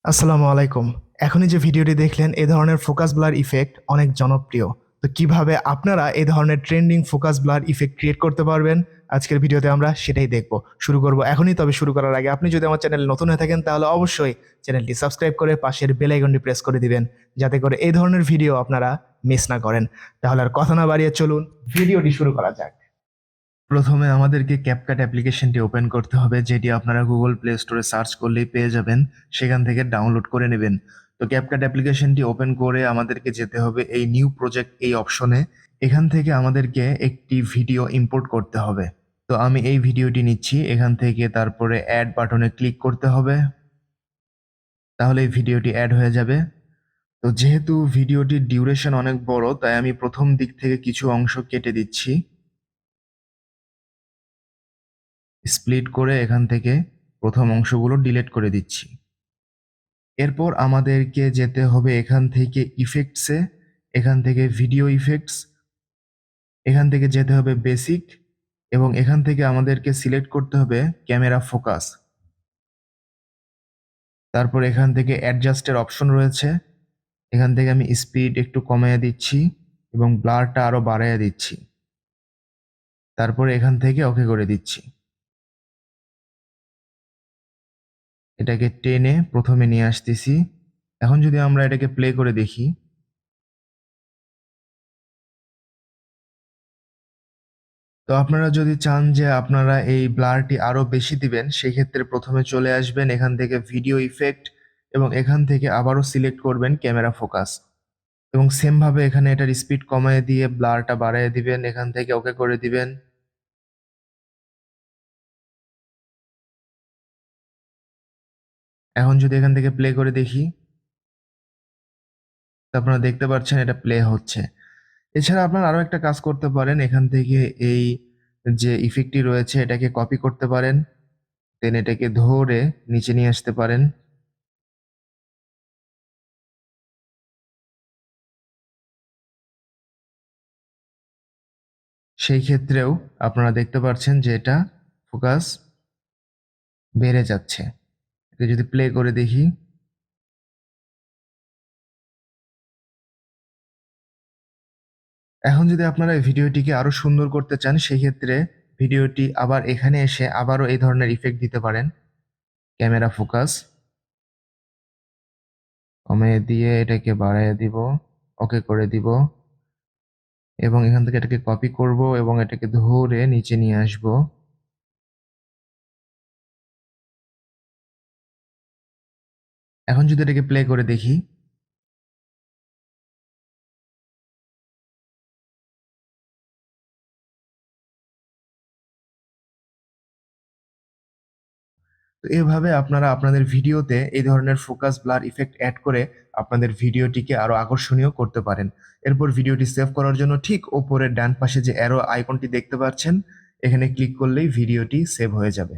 আসসালামু আলাইকুম। এখনই যে ভিডিওটি দেখলেন এ ধরনের ফোকাস ব্লার ইফেক্ট অনেক জনপ্রিয়। তো কিভাবে আপনারা এই ধরনের trending focus blur effect create করতে পারবেন আজকের ভিডিওতে আমরা সেটাই দেখব। শুরু করব এখনই। তবে শুরু করার আগে আপনি যদি আমার চ্যানেলে নতুন হয়ে থাকেন তাহলে অবশ্যই চ্যানেলটি সাবস্ক্রাইব করে পাশের বেল আইকনটি প্রেস করে দিবেন যাতে করে এই ধরনের ভিডিও আপনারা মিস না করেন। তাহলে আর কথা না বাড়িয়ে চলুন ভিডিওটি শুরু করা যাক। প্রথমে আমাদেরকে ক্যাপকাট অ্যাপ্লিকেশনটি ওপেন করতে হবে, যেটি আপনারা গুগল প্লে স্টোরে সার্চ করলেই পেয়ে যাবেন। সেখান থেকে ডাউনলোড করে নেবেন। তো ক্যাপকাট অ্যাপ্লিকেশনটি ওপেন করে আমাদেরকে যেতে হবে এই নিউ প্রজেক্ট এই অপশনে। এখান থেকে আমাদেরকে একটি ভিডিও ইম্পোর্ট করতে হবে। তো আমি এই ভিডিওটি নিচ্ছি এখান থেকে, তারপরে অ্যাড বাটনে ক্লিক করতে হবে। তাহলে এই ভিডিওটি অ্যাড হয়ে যাবে। তো যেহেতু ভিডিওটির ডিউরেশন অনেক বড়, তাই আমি প্রথম দিক থেকে কিছু অংশ কেটে দিচ্ছি। স্প্লিট করে এখান থেকে প্রথম অংশগুলো ডিলিট করে দিচ্ছি। এরপর আমাদেরকে যেতে হবে এখান থেকে ইফেক্টসে, এখান থেকে ভিডিও ইফেক্টস, এখান থেকে যেতে হবে বেসিক, এবং এখান থেকে আমাদেরকে সিলেক্ট করতে হবে ক্যামেরা ফোকাস। তারপর এখান থেকে অ্যাডজাস্টের অপশন রয়েছে। এখান থেকে আমি স্পিড একটু কমিয়ে দিচ্ছি এবং ব্লারটা আরো বাড়িয়ে দিচ্ছি। তারপরে এখান থেকে ওকে করে দিচ্ছি। এটাকে টেনে প্রথমে নিয়ে আসতেছি। এখন যদি আমরা এটাকে প্লে করে দেখি, তো আপনারা যদি চান যে আপনারা এই ব্লারটি আরো বেশি দিবেন, সেক্ষেত্রে প্রথমে চলে আসবেন এখান থেকে ভিডিও ইফেক্ট এবং এখান থেকে আবারও সিলেক্ট করবেন ক্যামেরা ফোকাস, এবং সেম ভাবে এখানে এটার স্পিড কমায় দিয়ে ব্লারটা বাড়ায় দিবেন, এখান থেকে ওকে করে দিবেন। এখন যদি এখান থেকে প্লে করে দেখি, তো আপনারা দেখতে পাচ্ছেন এটা প্লে হচ্ছে। এছাড়া আপনারা আরো একটা কাজ করতে পারেন, এখান থেকে এই যে ইফেক্টটি রয়েছে এটাকে কপি করতে পারেন, দেন এটাকে ধরে নিচে নিয়ে আসতে পারেন। সেই ক্ষেত্রেও আপনারা দেখতে পাচ্ছেন যে এটা ফোকাস বেড়ে যাচ্ছে। এটা যদি প্লে করে দেখি, এখন যদি আপনারা এই ভিডিওটিকে আরো সুন্দর করতে চান, সেই ক্ষেত্রে ভিডিওটি আবার এখানে এসে আবারও এই ধরনের ইফেক্ট দিতে পারেন। ক্যামেরা ফোকাস কমিয়ে দিয়ে এটাকে বাড়াইয়ে দিব, ওকে করে দিব, এবং এখান থেকে এটাকে কপি করব এবং এটাকে ধরে নিচে নিয়ে আসব। এখন যদি এটাকে প্লে করে দেখি, তো এভাবে আপনারা আপনাদের ভিডিওতে এই ধরনের ফোকাস ব্লার ইফেক্ট অ্যাড করে আপনাদের ভিডিওটিকে আরো আকর্ষণীয় করতে পারেন। এরপর ভিডিওটি সেভ করার জন্য ঠিক ওপরের ডান পাশে যে অ্যারো আইকনটি দেখতে পাচ্ছেন, এখানে ক্লিক করলেই ভিডিওটি সেভ হয়ে যাবে।